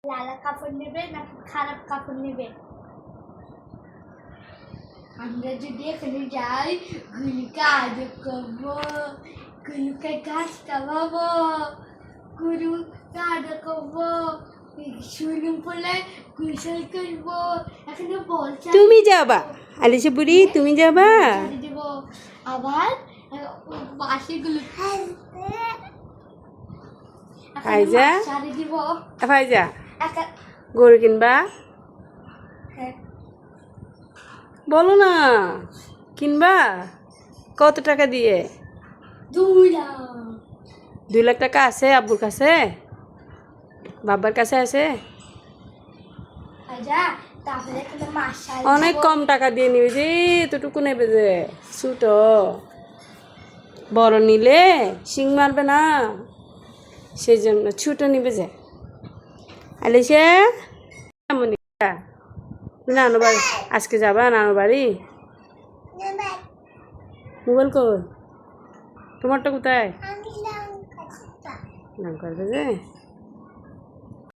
লালা কাপড় নেবে না খারাপ কাপড় নেবে? আমরা যদি এখানে যাই গুলুকে আদর করবো, গুলুকে ঘাস খাওয়াবো, গুলুকে আদর করবো, সুইমিং পুলে গোসল করবো। এখানে বলছে তুমি যাবা আলিশা বুড়ি, তুমি যাবা? দেব আবার বাসিগুলো ফাইজা শাড়ি দিব। ফাইজা গরু কিনবা? বলো না, কিনবা কত টাকা দিয়ে? 2 লাখ টাকা আছে আব্বুর কাছে, বাবার কাছে আছে? অনেক কম টাকা দিয়ে নিবে যে, এতটুকু নেবে যে, ছোট বড় নিলে শিং মারবে না, সেই জন্য ছোট নিবে যে। আলিশা নানু বাড়ি আজকে যাবা? নানু বাড়ি মোবাইল কই তোমারটা? কোথায় নাম করবে যে?